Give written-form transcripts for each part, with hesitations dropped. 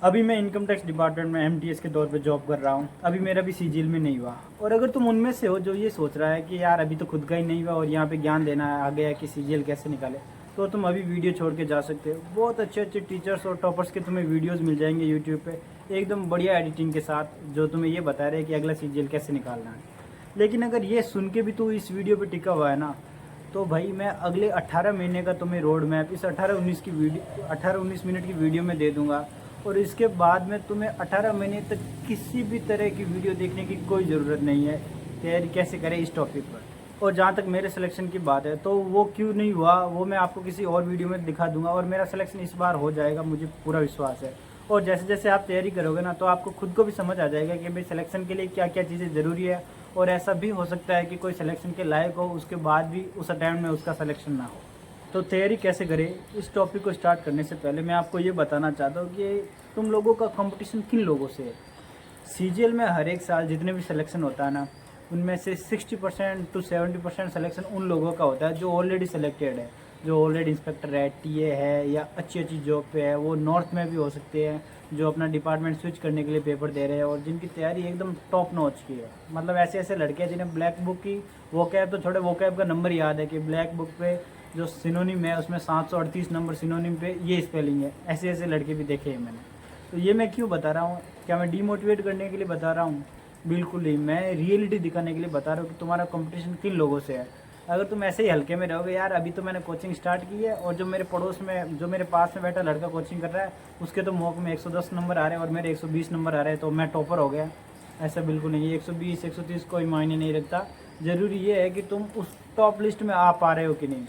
अभी मैं income tax department में एमटीएस के तौर पे जॉब कर रहा हूँ। अभी मेरा भी सीजीएल में नहीं हुआ। और अगर तुम उनमें से हो जो ये सोच रहा है कि यार अभी तो खुद का ही नहीं हुआ और यहाँ पे ज्ञान देना है आगे है कि सीजीएल कैसे निकाले, तो तुम अभी वीडियो छोड़ के जा सकते हो। बहुत अच्छे अच्छे टीचर्स और टॉपर्स के तुम्हें वीडियोज़ मिल जाएंगे यूट्यूब पर, एकदम बढ़िया एडिटिंग के साथ, जो तुम्हें ये बता रहे हैं कि अगला सीजीएल कैसे निकालना है। लेकिन अगर ये सुन के भी तू इस वीडियो पर टिका हुआ है ना, तो भाई मैं अगले 18 महीने का तुम्हें रोड मैप इस 18-19 मिनट की वीडियो में दे दूंगा। और इसके बाद में तुम्हें 18 महीने तक किसी भी तरह की वीडियो देखने की कोई ज़रूरत नहीं है तैयारी कैसे करें इस टॉपिक पर। और जहाँ तक मेरे सिलेक्शन की बात है, तो वो क्यों नहीं हुआ वो मैं आपको किसी और वीडियो में दिखा दूंगा। और मेरा सिलेक्शन इस बार हो जाएगा, मुझे पूरा विश्वास है। और जैसे जैसे आप तैयारी करोगे ना, तो आपको खुद को भी समझ आ जाएगा कि भाई सिलेक्शन के लिए क्या क्या चीज़ें ज़रूरी है। और ऐसा भी हो सकता है कि कोई सिलेक्शन के लायक हो, उसके बाद भी उस अटैम्प्ट में उसका सिलेक्शन ना हो। तो तैयारी कैसे करें, इस टॉपिक को स्टार्ट करने से पहले मैं आपको ये बताना चाहता हूँ कि तुम लोगों का कंपटीशन किन लोगों से है। सीजीएल में हर एक साल जितने भी सिलेक्शन होता है ना, उनमें से 60% to 70% सिलेक्शन उन लोगों का होता है जो ऑलरेडी सिलेक्टेड है, जो ऑलरेडी इंस्पेक्टर है, टीए है, या अच्छी अच्छी जॉब पे है। वो नॉर्थ में भी हो सकते हैं, जो अपना डिपार्टमेंट स्विच करने के लिए पेपर दे रहे हैं और जिनकी तैयारी एकदम टॉप नॉच की है। मतलब ऐसे ऐसे लड़के हैं जिन्हें ब्लैक बुक की वोकैब, तो छोटे वोकैब का नंबर याद है कि ब्लैक बुक पे जो सिनोनिम है उसमें 738 नंबर सिनोनिम पे ये स्पेलिंग है। ऐसे ऐसे लड़के भी देखे हैं मैंने। तो ये मैं क्यों बता रहा हूँ? क्या मैं डीमोटिवेट करने के लिए बता रहा हूँ? बिल्कुल नहीं, मैं रियलिटी दिखाने के लिए बता रहा हूँ कि तुम्हारा कंपटीशन किन लोगों से है। अगर तुम ऐसे ही हल्के में रहोगे, यार अभी तो मैंने कोचिंग स्टार्ट की है और जो मेरे पड़ोस में, जो मेरे पास में बैठा लड़का कोचिंग कर रहा है, उसके तो मॉक में 110 नंबर आ रहे हैं और मेरे 120 नंबर आ रहे हैं, तो मैं टॉपर हो गया। ऐसा बिल्कुल नहीं है। 120 130 कोई मायने नहीं रखता। ज़रूरी ये है कि तुम उस टॉप लिस्ट में आ पा रहे हो कि नहीं।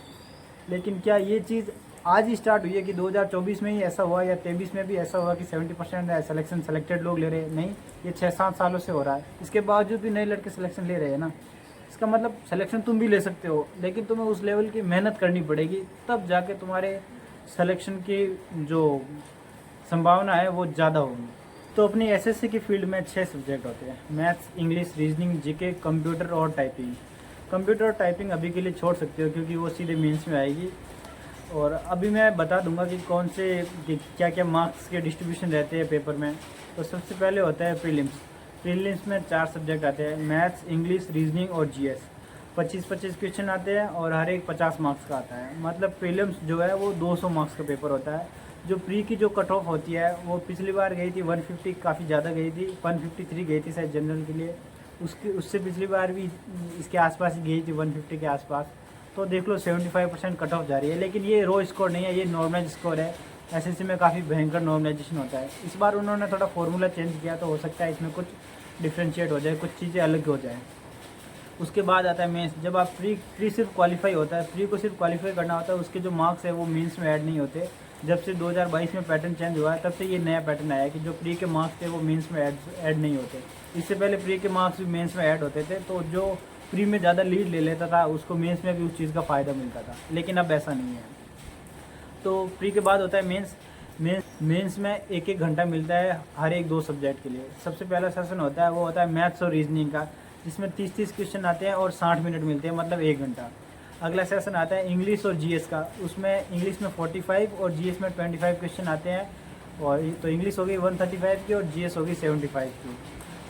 लेकिन क्या ये चीज़ आज ही स्टार्ट हुई है कि 2024 में ही ऐसा हुआ या 23 में भी ऐसा हुआ कि 70% सिलेक्शन सेलेक्टेड लोग ले रहे हैं? नहीं, ये 6-7 सालों से हो रहा है। इसके बावजूद भी नए लड़के सिलेक्शन ले रहे हैं ना। इसका मतलब सिलेक्शन तुम भी ले सकते हो, लेकिन तुम्हें उस लेवल की मेहनत करनी पड़ेगी, तब जाके तुम्हारे सिलेक्शन की जो संभावना है वो ज़्यादा होगी। तो अपनी एसएससी की फील्ड में 6 सब्जेक्ट होते हैं: maths, English, reasoning, GK, computer और टाइपिंग। कंप्यूटर और टाइपिंग अभी के लिए छोड़ सकते हो क्योंकि वो सीधे मेंस में आएगी। और अभी मैं बता दूंगा कि कौन से क्या क्या मार्क्स के डिस्ट्रीब्यूशन रहते हैं पेपर में। तो सबसे पहले होता है प्रीलिम्स। प्रीलिम्स में 4 सब्जेक्ट आते हैं: मैथ्स, इंग्लिश, रीजनिंग और जीएस। 25-25 क्वेश्चन आते हैं और हर एक 50 मार्क्स का आता है। मतलब प्रीलिम्स जो है वो 200 मार्क्स का पेपर होता है। जो प्री की जो कट ऑफ होती है वो पिछली बार गई थी 150, काफ़ी ज़्यादा गई थी, 153 गई थी शायद जनरल के लिए। उससे पिछली बार भी इसके आसपास ही गई थी, 150 के आसपास। तो देख लो 75% कट ऑफ जा रही है। लेकिन ये रो स्कोर नहीं है, ये नॉर्मलाइज स्कोर है। एसएससी में काफ़ी भयंकर नॉर्मलाइजेशन होता है। इस बार उन्होंने थोड़ा फॉर्मूला चेंज किया, तो हो सकता है इसमें कुछ डिफ्रेंशिएट हो जाए, कुछ चीज़ें अलग हो जाए। उसके बाद आता है मेंस। जब आप प्री सिर्फ क्वालिफाई होता है, प्री को सिर्फ क्वालिफाई करना होता है, उसके जो मार्क्स है वो मेंस में ऐड नहीं होते। जब से 2022 में पैटर्न चेंज हुआ है, तब से ये नया पैटर्न आया है कि जो प्री के मार्क्स थे वो मेंस में ऐड नहीं होते। इससे पहले प्री के मार्क्स भी मेंस में ऐड होते थे, तो जो प्री में ज़्यादा लीड ले लेता था उसको मेंस में भी उस चीज़ का फ़ायदा मिलता था। लेकिन अब ऐसा नहीं है। तो प्री के बाद होता है मेंस। मेंस में 1-1 घंटा मिलता है हर एक 2 सब्जेक्ट के लिए। सबसे पहला सेशन होता है वो होता है मैथ्स और रीजनिंग का, जिसमें 30-30 क्वेश्चन आते हैं और 60 मिनट मिलते हैं, मतलब 1 घंटा। अगला सेशन आता है इंग्लिश और जीएस का। उसमें इंग्लिश में 45 और जीएस में 25 क्वेश्चन आते हैं। और तो इंग्लिश हो गई 135 की और जीएस हो गई 75 की।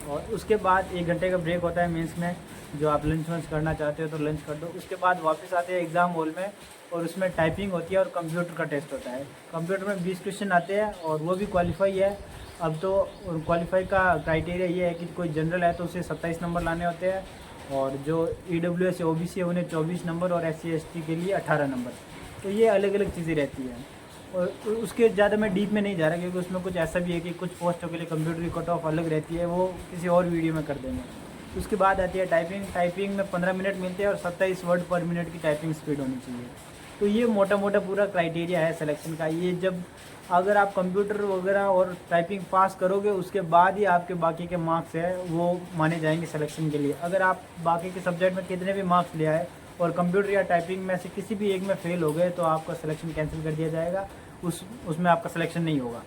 और उसके बाद 1 घंटे का ब्रेक होता है मेंस में। जो आप लंच वंच करना चाहते हो तो लंच कर दो। उसके बाद वापस आते हैं एग्ज़ाम हॉल में, और उसमें टाइपिंग होती है और कंप्यूटर का टेस्ट होता है। कंप्यूटर में 20 क्वेश्चन आते हैं और वो भी क्वालिफाई है। अब तो क्वालिफाई का क्राइटेरिया ये है कि कोई जनरल है तो उसे 27 नंबर लाने होते हैं, और जो ईडब्ल्यूएस या ओबीसी है उन्हें 24 नंबर, और एससी एसटी के लिए 18 नंबर। तो ये अलग अलग चीज़ें रहती हैं। और उसके ज़्यादा मैं डीप में नहीं जा रहा, क्योंकि उसमें कुछ ऐसा भी है कि कुछ पोस्टों के लिए कंप्यूटर की कट ऑफ अलग रहती है, वो किसी और वीडियो में कर देंगे। उसके बाद आती है टाइपिंग। टाइपिंग में 15 मिनट मिलते हैं और 27 वर्ड पर मिनट की टाइपिंग स्पीड होनी चाहिए। तो ये मोटा मोटा पूरा क्राइटेरिया है सिलेक्शन का। ये जब अगर आप कंप्यूटर वगैरह और टाइपिंग पास करोगे, उसके बाद ही आपके बाकी के मार्क्स है वो माने जाएंगे सिलेक्शन के लिए। अगर आप बाकी के सब्जेक्ट में कितने भी मार्क्स ले आए और कंप्यूटर या टाइपिंग में से किसी भी एक में फेल हो गए, तो आपका सिलेक्शन कैंसिल कर दिया जाएगा, उसमें आपका सिलेक्शन नहीं होगा।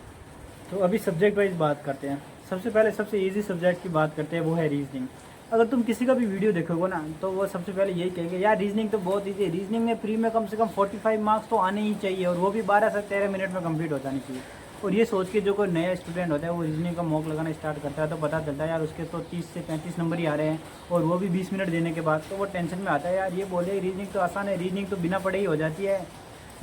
तो अभी सब्जेक्ट वाइज बात करते हैं। सबसे पहले सबसे ईजी सब्जेक्ट की बात करते हैं, वो है रीजनिंग। अगर तुम किसी का भी वीडियो देखोगे ना, तो वो सबसे पहले यही कहेंगे, यार रीजनिंग तो बहुत ईजी है। रीजनिंग में प्री में कम से कम 45 मार्क्स तो आने ही चाहिए, और वो भी 12 से 13 मिनट में कंप्लीट हो जानी चाहिए। और ये सोच के जो कोई नया स्टूडेंट होता है वो रीजनिंग का मॉक लगाना स्टार्ट करता है तो पता चलता है यार उसके तो 30 से 35 नंबर ही आ रहे हैं, और वो भी 20 मिनट देने के बाद, तो वो टेंशन में आता है यार ये बोले रीजनिंग तो आसान है, रीजनिंग तो बिना पढ़े ही हो जाती है।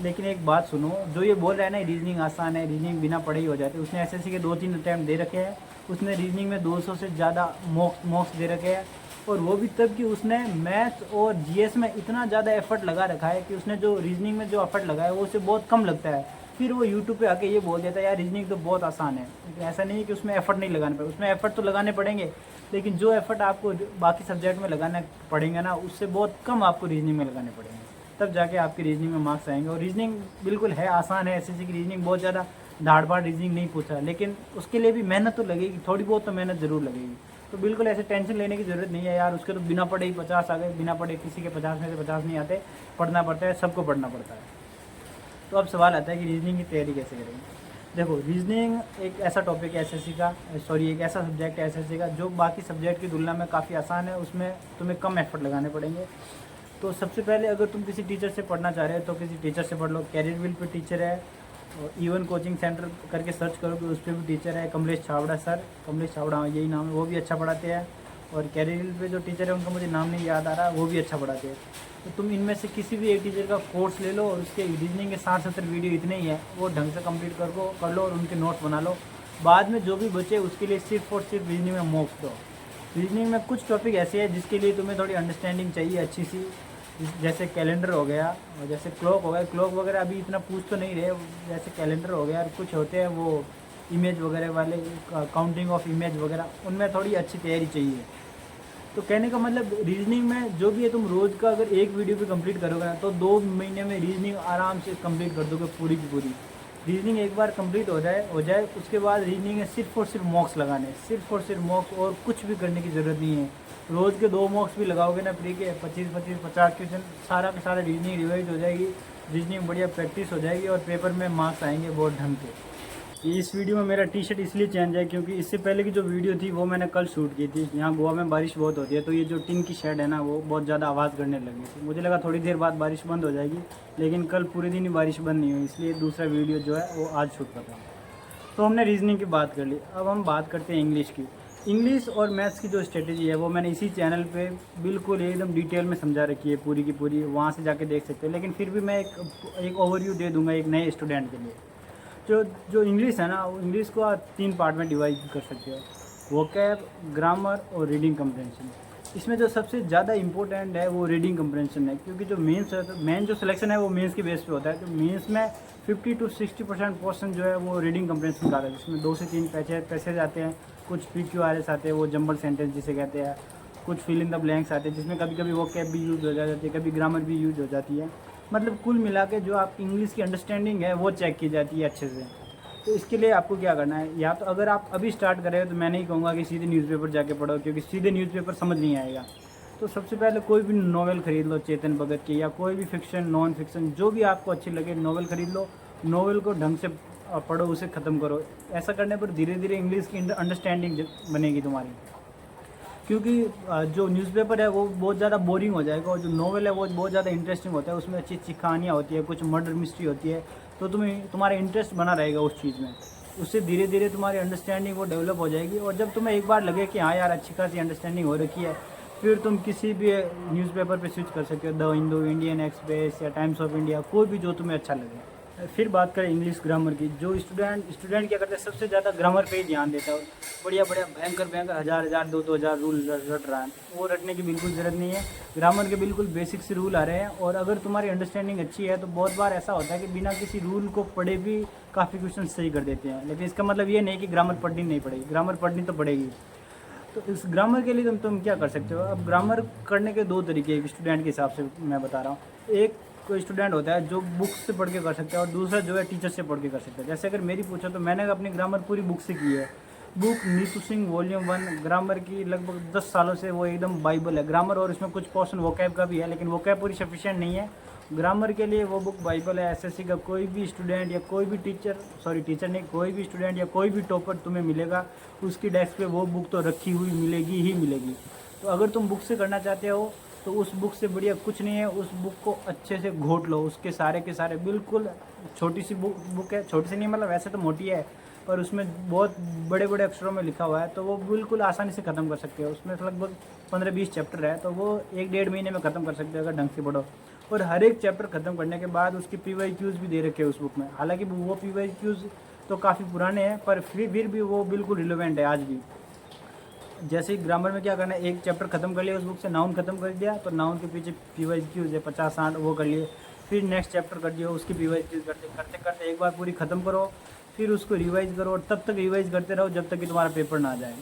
लेकिन एक बात सुनो, जो ये बोल रहा है ना रीजनिंग आसान है, रीजनिंग बिना पढ़े ही हो जाती है, उसने एसएससी के 2-3 अटैम्प्ट दे रखे हैं, उसने रीजनिंग में 200 से ज़्यादा मॉक्स दे रखे हैं, और वो भी तब कि उसने मैथ्स और जीएस में इतना ज़्यादा एफर्ट लगा रखा है कि उसने जो रीजनिंग में जो एफर्ट लगाया वो उसे बहुत कम लगता है। फिर वो यूट्यूब पे आके ये बोल देता है यार रीजनिंग तो बहुत आसान है। लेकिन ऐसा नहीं है कि उसमें एफर्ट नहीं लगाने पड़े, उसमें एफर्ट तो लगाने पड़ेंगे, लेकिन जो एफर्ट आपको बाकी सब्जेक्ट में लगाना पड़ेंगे ना, उससे बहुत कम आपको रीजनिंग में लगाने पड़ेंगे, तब जाके आपकी रीजनिंग में मार्क्स आएंगे। और रीजनिंग बिल्कुल है आसान है, एसएससी की रीजनिंग बहुत ज़्यादा धाड़ बाड़ रीजनिंग नहीं पूछा, लेकिन उसके लिए भी मेहनत तो लगेगी, थोड़ी बहुत तो मेहनत ज़रूर लगेगी। तो बिल्कुल ऐसे टेंशन लेने की ज़रूरत नहीं है यार, उसके तो बिना पढ़े ही 50 आ गए, बिना पढ़े किसी के 50 में से 50 नहीं आते, पढ़ना पड़ता है, सबको पढ़ना पड़ता है। तो अब सवाल आता है कि रीजनिंग की तैयारी कैसे करेंगे। देखो रीजनिंग एक ऐसा टॉपिक है एसएससी का, एक ऐसा सब्जेक्ट है एसएससी का जो बाकी सब्जेक्ट की तुलना में काफ़ी आसान है, उसमें तुम्हें कम एफर्ट लगाने पड़ेंगे। तो सबसे पहले अगर तुम किसी टीचर से पढ़ना चाह रहे हो तो किसी टीचर से पढ़ लो। कैरियर विल पे टीचर है, और इवन कोचिंग सेंटर करके सर्च करो कि उस पर भी टीचर है, कमलेश छावड़ा सर, कमलेश छावड़ा यही नाम है, वो भी अच्छा पढ़ाते हैं। और कैरियर विल पे जो टीचर है उनका मुझे नाम नहीं याद आ रहा, वो भी अच्छा पढ़ाते हैं। तो तुम इनमें से किसी भी एक टीचर का कोर्स ले लो, और उसके रीजनिंग के 60-70 वीडियो इतने ही है, वो ढंग से कंप्लीट कर लो और उनके नोट्स बना लो। बाद में जो भी बचे उसके लिए सिर्फ और सिर्फ रीजनिंग में मॉक्स दो। रीजनिंग में कुछ टॉपिक ऐसे हैं जिसके लिए तुम्हें थोड़ी अंडरस्टैंडिंग चाहिए अच्छी सी, जैसे कैलेंडर हो गया, और जैसे क्लॉक हो गया, क्लॉक वगैरह अभी इतना पूछ तो नहीं रहे, जैसे कैलेंडर हो गया, और कुछ होते हैं वो इमेज वगैरह वाले, काउंटिंग ऑफ इमेज वगैरह, उनमें थोड़ी अच्छी तैयारी चाहिए। तो कहने का मतलब रीजनिंग में जो भी है, तुम रोज़ का अगर एक वीडियो भी कंप्लीट करोगे ना तो 2 महीने में रीजनिंग आराम से कंप्लीट कर दोगे पूरी की पूरी। रीजनिंग एक बार कंप्लीट हो जाए उसके बाद रीजनिंग में सिर्फ और सिर्फ मॉक्स लगाने, सिर्फ और सिर्फ मॉक्स, और कुछ भी करने की ज़रूरत नहीं है। रोज़ के 2 मॉक्स भी लगाओगे ना प्री के 25-25 50 क्वेश्चन, सारा का सारा रीजनिंग रिवाइज हो जाएगी, रीजनिंग बढ़िया प्रैक्टिस हो जाएगी, और पेपर में मार्क्स आएंगे बहुत ढंग के। इस वीडियो में मेरा टी शर्ट इसलिए चेंज है क्योंकि इससे पहले की जो वीडियो थी वो मैंने कल शूट की थी। यहाँ गोवा में बारिश बहुत होती है, तो ये जो टिन की शेड है ना वो बहुत ज़्यादा आवाज़ करने लगी थी। मुझे लगा थोड़ी देर बाद बारिश बंद हो जाएगी, लेकिन कल पूरे दिन ही बारिश बंद नहीं हुई, इसलिए दूसरा वीडियो जो है वो आज शूट कर रहा हूँ। तो हमने रीजनिंग की बात कर ली, अब हम बात करते हैं इंग्लिश की। इंग्लिश और मैथ्स की जो स्ट्रेटेजी है वो मैंने इसी चैनल पे बिल्कुल एकदम डिटेल में समझा रखी है पूरी की पूरी, वहाँ से जाके देख सकते हो। लेकिन फिर भी मैं एक ओवरव्यू दे दूँगा एक नए स्टूडेंट के लिए। जो इंग्लिश है ना, वो इंग्लिश को आप 3 पार्ट में डिवाइड कर सकते हो, वोकैब, ग्रामर और रीडिंग कम्प्रहेंशन। इसमें जो सबसे ज़्यादा इंपॉर्टेंट है वो रीडिंग कम्प्रहेंशन है, क्योंकि जो मेन जो सिलेक्शन है वो मेंस के बेस पे होता है। तो मेंस में 50 to 60% पोर्शन जो है वो रीडिंग कम्प्रहेंशन का आता है, जिसमें 2 से 3 पैसेज आते हैं, कुछ PQRS आते हैं, वो जंबल सेंटेंस जिसे कहते हैं, कुछ फिल इन द ब्लैंक्स आते हैं, जिसमें कभी कभी वोकैब भी यूज़ हो जाती है, कभी ग्रामर भी यूज़ हो जाती है। मतलब कुल मिला के जो आप इंग्लिश की अंडरस्टैंडिंग है वो चेक की जाती है अच्छे से। तो इसके लिए आपको क्या करना है, या तो अगर आप अभी स्टार्ट कर रहे हो तो मैं नहीं कहूँगा कि सीधे न्यूज़पेपर जाके पढ़ो, क्योंकि सीधे न्यूज़पेपर समझ नहीं आएगा। तो सबसे पहले कोई भी नॉवेल ख़रीद लो चेतन भगत की, या कोई भी फिक्शन नॉन फिक्शन जो भी आपको अच्छी लगे नॉवेल ख़रीद लो, नॉवेल को ढंग से पढ़ो, उसे ख़त्म करो। ऐसा करने पर धीरे धीरे इंग्लिश की अंडरस्टैंडिंग बनेगी तुम्हारी, क्योंकि जो न्यूज़पेपर है वो बहुत ज़्यादा बोरिंग हो जाएगा, और जो नॉवेल है वो बहुत ज़्यादा इंटरेस्टिंग होता है, उसमें अच्छी अच्छी कहानियाँ होती है, कुछ मर्डर मिस्ट्री होती है, तो तुम्हारा इंटरेस्ट बना रहेगा उस चीज़ में। उससे धीरे धीरे तुम्हारी अंडरस्टैंडिंग वो डेवलप हो जाएगी, और जब तुम्हें एक बार लगे कि हाँ यार अच्छी खासी अंडरस्टैंडिंग हो रखी है, फिर तुम किसी भी न्यूज़पेपर पे स्विच कर सकते हो, द हिंदू, इंडियन एक्सप्रेस या टाइम्स ऑफ इंडिया, कोई भी जो तुम्हें अच्छा लगे। फिर बात करें इंग्लिश ग्रामर की, जो स्टूडेंट क्या करते हैं सबसे ज़्यादा ग्रामर पे ही ध्यान देता है, बढ़िया भयंकर हज़ार 2,000 रूल रट रहा है, वो रटने की बिल्कुल ज़रूरत नहीं है। ग्रामर के बिल्कुल बेसिक से रूल आ रहे हैं, और अगर तुम्हारी अंडरस्टैंडिंग अच्छी है तो बहुत बार ऐसा होता है कि बिना किसी रूल को पढ़े भी काफ़ी क्वेश्चन सही कर देते हैं। लेकिन इसका मतलब ये नहीं कि ग्रामर पढ़नी नहीं पड़ेगी, ग्रामर पढ़नी तो पड़ेगी। तो इस ग्रामर के लिए तुम क्या कर सकते हो, अब ग्रामर करने के 2 तरीके एक स्टूडेंट के हिसाब से मैं बता रहा हूँ। एक कोई स्टूडेंट होता है जो बुक से पढ़ के कर सकता है, और दूसरा जो है टीचर से पढ़ के कर सकता है। जैसे अगर मेरी पूछो तो मैंने अपनी ग्रामर पूरी बुक से की है। Book Neetu Singh volume 1 grammar की लगभग 10 सालों से वो एकदम बाइबल है ग्रामर, और इसमें कुछ पोर्शन वोकैब का भी है, लेकिन वोकैब पूरी सफिशिएंट नहीं है। ग्रामर के लिए वो बुक बाइबल है। एसएससी का कोई भी स्टूडेंट या कोई भी कोई भी स्टूडेंट या कोई भी टॉपर तुम्हें मिलेगा, उसकी डेस्क पे वो बुक तो रखी हुई मिलेगी ही मिलेगी। तो अगर तुम बुक से करना चाहते हो तो उस बुक से बढ़िया कुछ नहीं है। उस बुक को अच्छे से घोट लो, उसके सारे के सारे, बिल्कुल छोटी सी बुक है, छोटी सी नहीं मतलब वैसे तो मोटी है, पर उसमें बहुत बड़े बड़े अक्षरों में लिखा हुआ है, तो वो बिल्कुल आसानी से ख़त्म कर सकते हो। उसमें लगभग 15-20 चैप्टर है, तो वो 1-1.5 महीने में ख़त्म कर सकते हो अगर ढंग से पढ़ो। और हर एक चैप्टर ख़त्म करने के बाद उसकी PYQs भी दे रखे हैं उस बुक में। हालांकि वो PYQs तो काफ़ी पुराने हैं, पर फिर भी वो बिल्कुल रिलेवेंट है आज भी। जैसे ही ग्रामर में क्या करना है, एक चैप्टर खत्म कर लिया उस बुक से, नाउन खत्म कर दिया, तो नाउन के पीछे PYQs है 50-60 वो कर लिए। फिर नेक्स्ट चैप्टर कर दिया, उसकी PYQs करते करते करते एक बार पूरी ख़त्म करो, फिर उसको रिवाइज़ करो, और तब तक रिवाइज़ करते रहो जब तक कि तुम्हारा पेपर ना आ जाए।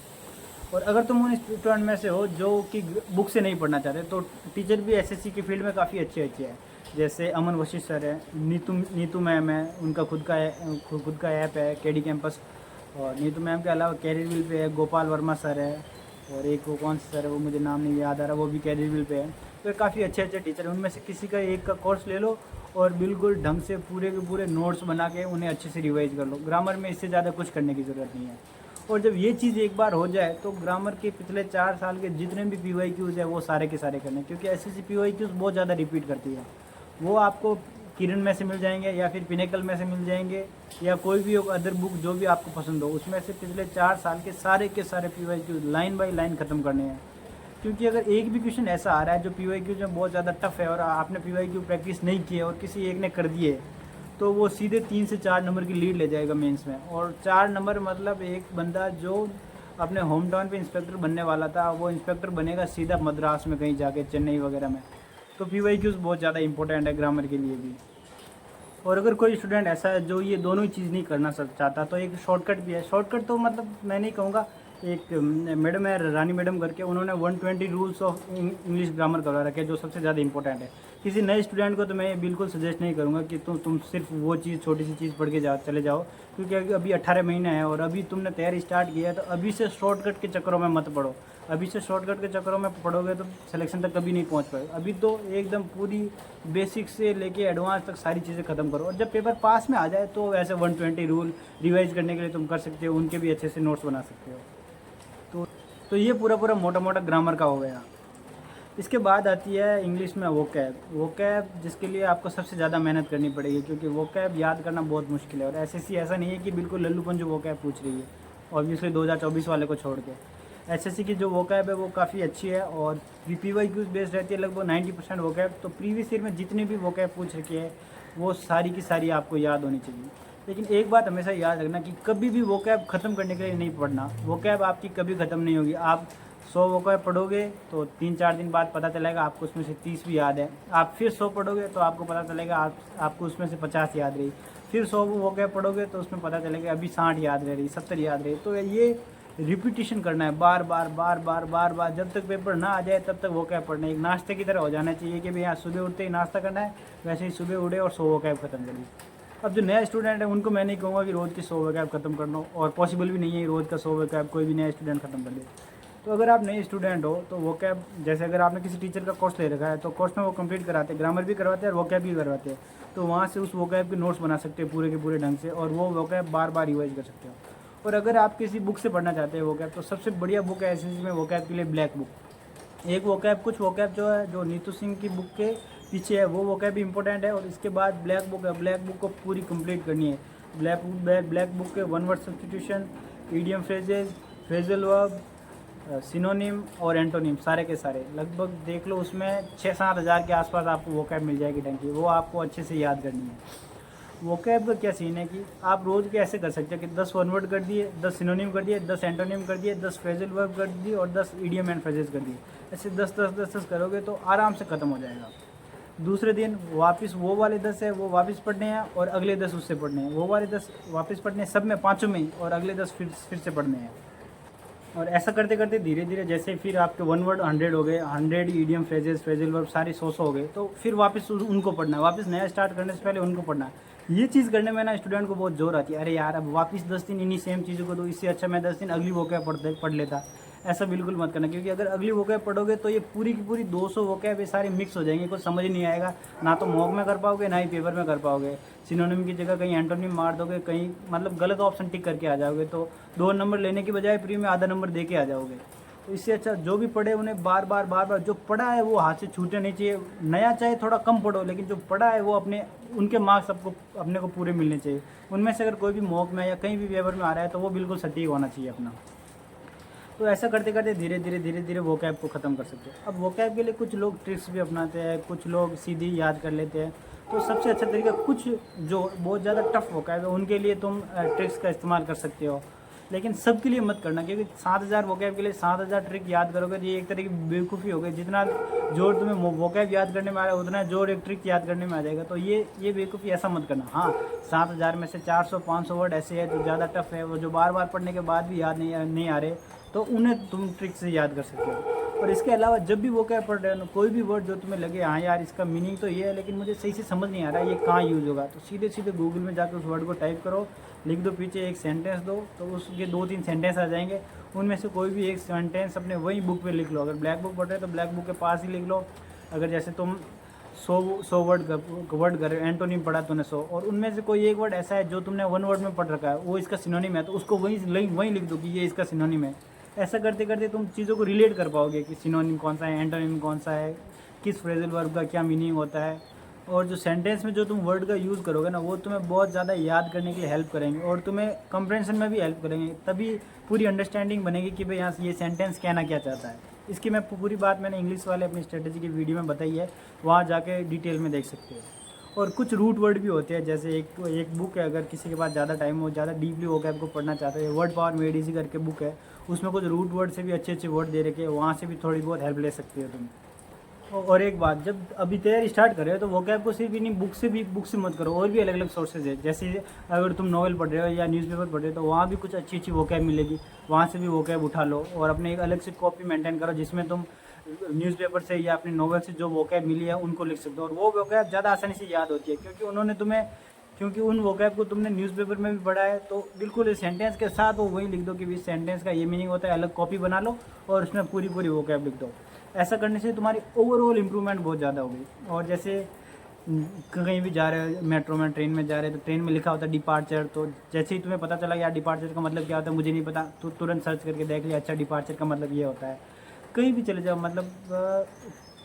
और अगर तुम उन स्टूडेंट में से हो जो कि बुक से नहीं पढ़ना चाहते, तो टीचर भी SSC की फील्ड में काफ़ी अच्छे अच्छे हैं। जैसे अमन वशिष्ठ सर है, नीतू मैम है, उनका खुद का ऐप है KD कैंपस। और नीतू मैम के अलावा कैरियर व्हील पे है गोपाल वर्मा सर है, और एक वो कौन सा सर है वो मुझे नाम नहीं याद आ रहा, वो भी कैरियर व्हील पे है। तो काफ़ी अच्छे अच्छे टीचर हैं, उनमें से किसी का एक का कोर्स ले लो और बिल्कुल ढंग से पूरे के पूरे नोट्स बना के उन्हें अच्छे से रिवाइज कर लो। ग्रामर में इससे ज़्यादा कुछ करने की ज़रूरत नहीं है। और जब ये चीज़ एक बार हो जाए तो ग्रामर के पिछले 4 साल के जितने भी PYQs है वो सारे के सारे करने, क्योंकि SSC PYQs बहुत ज़्यादा रिपीट करती है। वो आपको किरण में से मिल जाएंगे, या फिर पिनेकल में से मिल जाएंगे, या कोई भी अदर बुक जो भी आपको पसंद हो, उसमें से पिछले 4 साल के सारे PYQs लाइन बाय लाइन ख़त्म करने हैं। क्योंकि अगर एक भी क्वेश्चन ऐसा आ रहा है जो PYQs में बहुत ज़्यादा टफ है और आपने PYQ प्रैक्टिस नहीं की है और किसी एक ने कर दिए, तो वो सीधे 3 से 4 नंबर की लीड ले जाएगा मेंस में। और 4 नंबर मतलब एक बंदा जो अपने होम टाउन पे इंस्पेक्टर बनने वाला था, वो इंस्पेक्टर बनेगा सीधा मद्रास में कहीं जाके, चेन्नई वगैरह में। तो PYQs बहुत ज़्यादा इंपॉर्टेंट है ग्रामर के लिए भी। और अगर कोई स्टूडेंट ऐसा है जो ये दोनों ही चीज़ नहीं करना चाहता, तो एक शॉर्टकट भी है। शॉर्टकट तो मतलब मैं नहीं कहूँगा, एक मैडम है रानी मैडम करके, उन्होंने 120 रूल्स ऑफ इंग्लिश ग्रामर करवा रखे हैं, जो सबसे ज़्यादा इंपॉर्टेंट है। किसी नए स्टूडेंट को तो मैं बिल्कुल सजेस्ट नहीं करूँगा कि तुम सिर्फ वो चीज़ छोटी सी चीज़ पढ़ के चले जाओ, क्योंकि अभी 18 महीने हैं और अभी तुमने तैयारी स्टार्ट किया है, तो अभी से शॉर्टकट के चक्करों में मत पढ़ो। अभी से शॉर्टकट के चक्करों में पढ़ोगे तो सिलेक्शन तक कभी नहीं पहुंच पाए। अभी तो एकदम पूरी बेसिक से लेके एडवांस तक सारी चीज़ें ख़त्म करो, और जब पेपर पास में आ जाए तो ऐसे 120 रूल रिवाइज करने के लिए तुम कर सकते हो, उनके भी अच्छे से नोट्स बना सकते हो। तो ये पूरा मोटा मोटा ग्रामर का हो गया। इसके बाद आती है इंग्लिश में वोकैब, जिसके लिए आपको सबसे ज़्यादा मेहनत करनी पड़ेगी, क्योंकि वोकैब याद करना बहुत मुश्किल है। और SSC ऐसा नहीं है कि बिल्कुल लल्लू पंजू वोकैब पूछ रही है, ऑब्वियसली 2024 वाले को छोड़ के। SSC की जो वोकैब है वो काफ़ी अच्छी है, और PYQs बेस्ड रहती है लगभग 90% वोकैब। तो प्रीवियस ईयर में जितनी भी वोकैब पूछ रखी है वो सारी की सारी आपको याद होनी चाहिए। लेकिन एक बात हमेशा याद रखना कि कभी भी वोकैब ख़त्म करने के लिए नहीं पढ़ना। वोकैब आपकी कभी ख़त्म नहीं होगी। आप 100 वोकैब पढ़ोगे तो 3-4 दिन बाद पता चलेगा आपको उसमें से 30 भी याद है। आप फिर 100 पढ़ोगे तो आपको पता चलेगा आपको उसमें से 50 याद रही। फिर 100 वोकैब पढ़ोगे तो उसमें पता चलेगा अभी 60 याद रह रही, 70 याद रही। तो ये रिपीटिशन करना है बार बार, जब तक पेपर ना आ जाए तब तक वोकैब पढ़ना है। एक नाश्ते की तरह हो जाना चाहिए कि भाई यहाँ सुबह उठते ही नाश्ता करना है, वैसे ही सुबह उठे और 100 वोकैब खत्म कर ली। अब जो नया स्टूडेंट है उनको मैं नहीं कहूँगा कि रोज़ की 100 वोकैब खत्म कर लो, और पॉसिबल भी नहीं है रोज़ का 100 वोकैब कोई भी नया स्टूडेंट खत्म कर ले। तो अगर आप नए स्टूडेंट हो तो वोकैब, जैसे अगर आपने किसी टीचर का कोर्स ले रखा है तो कोर्स में वो कंप्लीट कराते हैं, ग्रामर भी करवाते हैं और वोकैब भी करवाते हैं। तो वहाँ से उस वोकैब के नोट्स बना सकते हैं पूरे के पूरे ढंग से, और वो वोकैब बार बार रिवाइज कर सकते हो। और अगर आप किसी बुक से पढ़ना चाहते हैं वोकैब, तो सबसे बढ़िया बुक है SSC में वोकैब के लिए ब्लैक बुक। एक वोकैब, कुछ वोकैब जो है जो नीतू सिंह की बुक के पीछे है, वो वोकैब भी इंपॉर्टेंट है। और इसके बाद ब्लैक बुक है, ब्लैक बुक को पूरी कंप्लीट करनी है। ब्लैक बुक के 1 word substitution, idiom phrases, phrasal verb, synonym और एंटोनिम सारे के सारे लगभग देख लो, उसमें 6-7 हज़ार के आसपास आपको वोकैब मिल जाएगी ढंग की। वो आपको अच्छे से याद करनी है। वोकैब का क्या सीन है कि आप रोज़ के ऐसे कर सकते हैं कि 10 वन वर्ड कर दिए, 10 सिनोनिम कर दिए, 10 एंटोनिम कर दिए, 10 फ्रेजल वर्ब कर दिए और 10 ईडियम एंड फ्रेजेस कर दिए। ऐसे 10 करोगे तो आराम से ख़त्म हो जाएगा। दूसरे दिन वापस वो वाले 10 है वो वापस पढ़ने हैं, और अगले 10 उससे पढ़ने हैं। वो वाले 10 वापस पढ़ने हैं सब में, पाँचों में ही, और अगले 10 फिर से पढ़ने हैं। और ऐसा करते करते धीरे धीरे जैसे फिर आपके 1 वर्ड 100 हो गए, 100 ईडियम फ्रेजेस, फ्रेजल वर्ब सारे 100 हो गए, तो फिर वापस उनको पढ़ना है, वापस नया स्टार्ट करने से पहले उनको पढ़ना है। ये चीज़ करने में ना स्टूडेंट को बहुत जोर आती है, अरे यार अब वापस 10 दिन इन्हीं सेम चीज़ों को, तो इससे अच्छा मैं 10 दिन अगली वोकैब पढ़ लेता। ऐसा बिल्कुल मत करना, क्योंकि अगर अगली वोकैब पढ़ोगे तो ये पूरी की पूरी 200 वोकैब ये सारे मिक्स हो जाएंगे, कुछ समझ ही नहीं आएगा। ना तो मॉक में कर पाओगे, ना ही पेपर में कर पाओगे। सिनोनिम की जगह कहीं एंटोनिम मार दोगे, कहीं मतलब गलत ऑप्शन टिक करके आ जाओगे, तो 2 नंबर लेने की बजाय प्री में आधा नंबर दे के आ जाओगे। तो इससे अच्छा जो भी पढ़े उन्हें बार बार जो पढ़ा है वो हाथ से छूटना नहीं चाहिए। नया चाहे थोड़ा कम पढ़ो, लेकिन जो पढ़ा है वो अपने उनके मार्क्स आपको अपने को पूरे मिलने चाहिए। उनमें से अगर कोई भी मॉक में या कहीं भी पेपर में आ रहा है तो वो बिल्कुल सटीक होना चाहिए अपना। तो ऐसा करते करते धीरे धीरे वोकैब को ख़त्म कर सकते हैं। अब वोकैब के लिए कुछ लोग ट्रिक्स भी अपनाते हैं, कुछ लोग सीधी याद कर लेते हैं। तो सबसे अच्छा तरीका, कुछ जो बहुत ज़्यादा टफ वोकैब है उनके लिए तुम ट्रिक्स का इस्तेमाल कर सकते हो, लेकिन सबके लिए मत करना, क्योंकि 7000 वोकैब के लिए 7000 ट्रिक याद करोगे तो ये एक तरह की बेवकूफ़ी हो गई। जितना जोर तुम्हें वोकैब याद करने में आ रहा है उतना जोर एक ट्रिक याद करने में आ जाएगा। तो ये बेवकूफ़ी ऐसा मत करना। हाँ, 7000 में से 400-500 वर्ड ऐसे हैं जो ज़्यादा टफ है, वो जो बार बार पढ़ने के बाद भी याद नहीं आ रहे, तो उन्हें तुम ट्रिक से याद कर सकते हो। और इसके अलावा जब भी वोकैब पढ़ रहे हो ना, कोई भी वर्ड जो तुम्हें लगे हाँ यार इसका मीनिंग तो ये है लेकिन मुझे सही से समझ नहीं आ रहा है ये कहाँ यूज़ होगा, तो सीधे गूगल में जाकर उस वर्ड को टाइप करो, लिख दो, पीछे एक सेंटेंस दो, तो उसके 2-3 सेंटेंस आ जाएंगे। उनमें से कोई भी एक सेंटेंस अपने वही बुक पे लिख लो। अगर ब्लैक बुक पढ़ रहे हो तो ब्लैक बुक के पास ही लिख लो। अगर जैसे तुम 100 वर्ड कर रहे हो, एंटोनिम पढ़ा तूने 100, और उनमें से कोई एक वर्ड ऐसा है जो तुमने 1 वर्ड में पढ़ रखा है, वो इसका सिनोनिम है, तो उसको वहीं लिख दो कि ये इसका सिनोनिम है। ऐसा करते करते तुम चीज़ों को रिलेट कर पाओगे कि सिनोनिम कौन सा है, एंटोनिम कौन सा है, किस फ्रेजल वर्ब का क्या मीनिंग होता है। और जो सेंटेंस में जो तुम वर्ड का यूज़ करोगे ना, वो तुम्हें बहुत ज़्यादा याद करने के लिए हेल्प करेंगे और तुम्हें कंप्रेंशन में भी हेल्प करेंगे। तभी पूरी अंडरस्टैंडिंग बनेगी कि भाई यहाँ से ये सेंटेंस कहना क्या चाहता है। इसकी मैं पूरी बात मैंने इंग्लिश वाले अपनी स्ट्रेटेजी की वीडियो में बताई है, वहाँ जाके डिटेल में देख सकते हो। और कुछ रूट वर्ड भी होते हैं, जैसे एक बुक है, अगर किसी के पास ज़्यादा टाइम हो, ज़्यादा डीपली वोकैब को पढ़ना चाहते हैं, वर्ड पावर मेड इजी करके बुक है, उसमें कुछ रूट वर्ड से भी अच्छे वर्ड दे रखे हैं, वहाँ से भी थोड़ी बहुत हेल्प ले सकते हो तुम। और एक बात, जब अभी तैयारी स्टार्ट कर रहे हो तो वोकैब को सिर्फ इन्हीं बुक से मत करो, और भी अलग अलग सोर्सेज है। जैसे अगर तुम नॉवल पढ़ रहे हो या न्यूज़पेपर पढ़ रहे हो तो वहाँ भी कुछ अच्छी वोकैब मिलेगी, वहाँ से भी वोकैब उठा लो और अपने एक अलग से कॉपी मेंटेन करो जिसमें तुम न्यूज़पेपर से या अपनी नॉवल से जो वोकैब मिली है उनको लिख सकते हो। और वो वोकैब ज़्यादा आसानी से याद होती है क्योंकि उन वोकैब को तुमने न्यूज़पेपर में भी पढ़ा है। तो बिल्कुल इस सेंटेंस के साथ वो वही लिख दो कि इस सेंटेंस का ये मीनिंग होता है, अलग कॉपी बना लो और उसमें पूरी वोकैब लिख दो। ऐसा करने से तुम्हारी ओवरऑल इम्प्रूवमेंट बहुत ज़्यादा होगी। और जैसे कहीं भी जा रहे हो, मेट्रो में, ट्रेन में जा रहे हो, तो ट्रेन में लिखा होता है डिपार्चर, तो जैसे ही तुम्हें पता चला यार डिपार्चर का मतलब क्या होता है, मुझे नहीं पता, तो तुरंत सर्च करके देख लिया, अच्छा डिपार्चर का मतलब ये होता है। कहीं भी चले जाओ, मतलब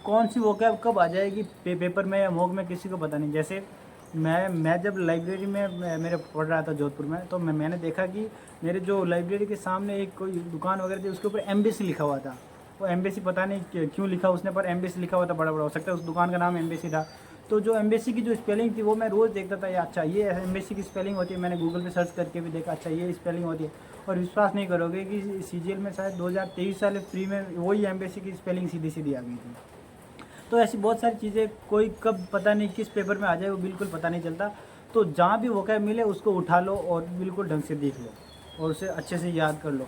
कौन सी वोकैब कब आ जाएगी पेपर में या मॉक में किसी को पता नहीं। जैसे मैं जब लाइब्रेरी में मेरे पढ़ रहा था जोधपुर में, तो मैंने देखा कि मेरे जो लाइब्रेरी के सामने एक कोई दुकान वगैरह थी, उसके ऊपर एम्बेसी लिखा हुआ था। वो एम्बेसी पता नहीं क्यों लिखा उसने, पर एम्बेसी लिखा हुआ था बड़ा बड़ा, हो सकता है उस दुकान का नाम एम्बेसी था। तो जो एम्बेसी की जो स्पेलिंग थी वो मैं रोज़ देखता था, या अच्छा ये एम्बेसी की स्पेलिंग होती है। मैंने गूगल पे सर्च करके भी देखा, अच्छा ये स्पेलिंग होती है। और विश्वास नहीं करोगे कि CGL में शायद 2023 साल फ्री में वही एम्बेसी की स्पेलिंग सीधी आ गई थी। तो ऐसी बहुत सारी चीज़ें, कोई कब पता नहीं किस पेपर में आ जाए वो बिल्कुल पता नहीं चलता। तो जहाँ भी वोकैब मिले उसको उठा लो और बिल्कुल ढंग से देख लो और उसे अच्छे से याद कर लो।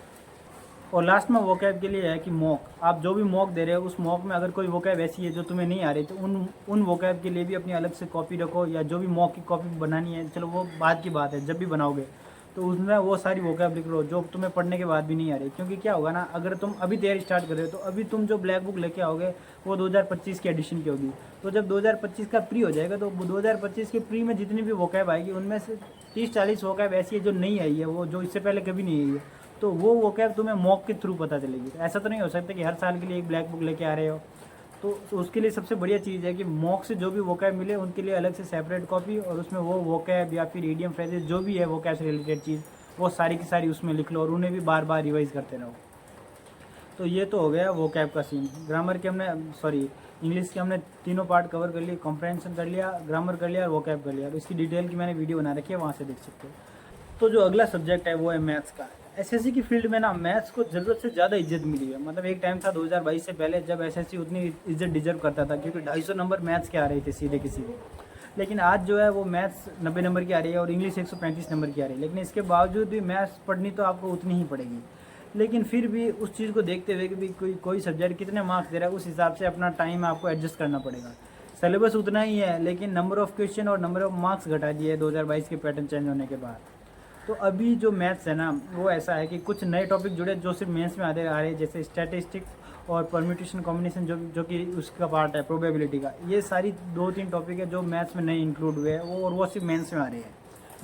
और लास्ट में वोकैब के लिए है कि मॉक, आप जो भी मॉक दे रहे हो उस मॉक में अगर कोई वोकैब ऐसी है जो तुम्हें नहीं आ रही, तो उन वोकैब के लिए भी अपनी अलग से कॉपी रखो, या जो भी मॉक की कॉपी बनानी है, चलो वो बाद की बात है, जब भी बनाओगे तो उसमें वो सारी वोकैब लिख लो जो तुम्हें पढ़ने के बाद भी नहीं आ रही। क्योंकि क्या होगा ना, अगर तुम अभी तैयारी स्टार्ट कर रहे हो तो अभी तुम जो ब्लैक बुक लेके आओगे वो 2025 के एडिशन की होगी। तो जब 2025 का प्री हो जाएगा तो 2025 के प्री में जितनी भी वोकैब आएगी उनमें से 30-40 वोकैब ऐसी है जो नहीं आई है, वो जो इससे पहले कभी नहीं आई है, तो वो वोकैब तुम्हें मॉक के थ्रू पता चलेगी। ऐसा तो नहीं हो सकता कि हर साल के लिए एक ब्लैक बुक लेके आ रहे हो। तो उसके लिए सबसे बढ़िया चीज़ है कि मॉक से जो भी वोकैब मिले उनके लिए अलग से सेपरेट कॉपी, और उसमें वो वोकैब या फिर ईडियम फ्रेजेस जो भी है वोकैब से रिलेटेड चीज़, वो सारी की सारी उसमें लिख लो और उन्हें भी बार बार रिवाइज करते रहो। तो ये तो हो गया वोकैब का सीन। ग्रामर के इंग्लिश के हमने तीनों पार्ट कवर कर लिए, कॉम्प्रहेंशन कर लिया, ग्रामर कर लिया और वोकैब कर लिया। और इसकी डिटेल की मैंने वीडियो बना रखी है, वहाँ से देख सकते हो। तो जो अगला सब्जेक्ट है वो है मैथ्स का। एसएससी की फील्ड में ना मैथ्स को ज़रूरत से ज़्यादा इज्जत मिली है। मतलब एक टाइम था 2022 से पहले जब एसएससी उतनी इज्जत डिजर्व करता था, क्योंकि 250 नंबर मैथ्स के आ रहे थे सीधे किसी भी। लेकिन आज जो है वो मैथ्स 90 नंबर की आ रही है और इंग्लिश 135 नंबर की आ रही है। लेकिन इसके बावजूद भी मैथ्स पढ़नी तो आपको उतनी ही पड़ेगी। लेकिन फिर भी उस चीज़ को देखते हुए कि भी कोई सब्जेक्ट कितने मार्क्स दे रहा है, उस हिसाब से अपना टाइम आपको एडजस्ट करना पड़ेगा। सिलेबस उतना ही है, लेकिन नंबर ऑफ़ क्वेश्चन और नंबर ऑफ़ मार्क्स घटा दिए 2022 के पैटर्न चेंज होने के बाद। तो अभी जो मैथ्स है ना वो ऐसा है कि कुछ नए टॉपिक जुड़े जो सिर्फ मेंस में आ रहे हैं, जैसे स्टैटिस्टिक्स और परम्यूटेशन कॉम्बिनेशन जो कि उसका पार्ट है प्रोबेबिलिटी का। ये सारी 2-3 टॉपिक है जो मैथ्स में नहीं इंक्लूड हुए हैं, वो सिर्फ मेंस में आ रहे हैं।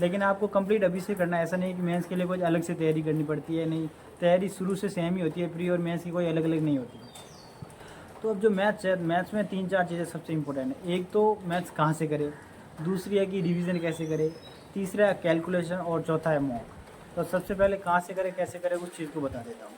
लेकिन आपको कंप्लीट अभी से करना है। ऐसा नहीं कि मेंस के लिए कोई अलग से तैयारी करनी पड़ती है, नहीं, तैयारी शुरू से सेम ही होती है, प्री और मेंस की कोई अलग अलग नहीं होती। तो अब जो मैथ्स है, मैथ्स में 3-4 चीज़ें सबसे इंपॉर्टेंट है। एक तो मैथ्स कहाँ से करें, दूसरी है कि रिवीजन कैसे करें, तीसरा है कैलकुलेशन और चौथा है मॉक। तो सबसे पहले कहाँ से करें कैसे करें उस चीज़ को बता देता हूँ।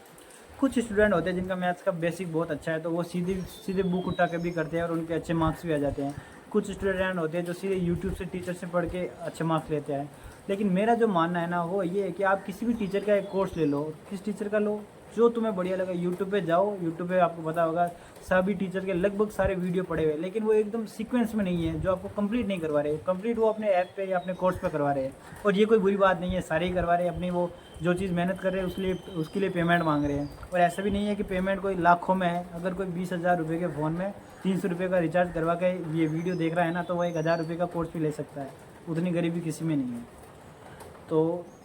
कुछ स्टूडेंट होते हैं जिनका मैथ्स का बेसिक बहुत अच्छा है, तो वो सीधे सीधे बुक उठा के भी करते हैं और उनके अच्छे मार्क्स भी आ जाते हैं। कुछ स्टूडेंट होते हैं जो सीधे यूट्यूब से, टीचर से पढ़ के अच्छे मार्क्स लेते हैं। लेकिन मेरा जो मानना है ना वो ये है कि आप किसी भी टीचर का एक कोर्स ले लो, किस टीचर का लो जो तुम्हें बढ़िया लगा। यूट्यूब पे जाओ, यूट्यूब पे आपको पता होगा सभी टीचर के लगभग सारे वीडियो पड़े हुए हैं, लेकिन वो एकदम सीक्वेंस में नहीं है, जो आपको कंप्लीट नहीं करवा रहे। कंप्लीट वो अपने ऐप पे या अपने कोर्स पे करवा रहे हैं, और ये कोई बुरी बात नहीं है, सारे ही करवा रहे हैं। अपनी वो जो चीज़ मेहनत कर रहे हैं उसके लिए पेमेंट मांग रहे हैं। और ऐसा भी नहीं है कि पेमेंट कोई लाखों में है। अगर कोई 20,000 रुपये के फ़ोन में 300 रुपये का रिचार्ज करवा के ये वीडियो देख रहा है ना, तो वो 1,000 रुपये का कोर्स भी ले सकता है। उतनी गरीबी किसी में नहीं है।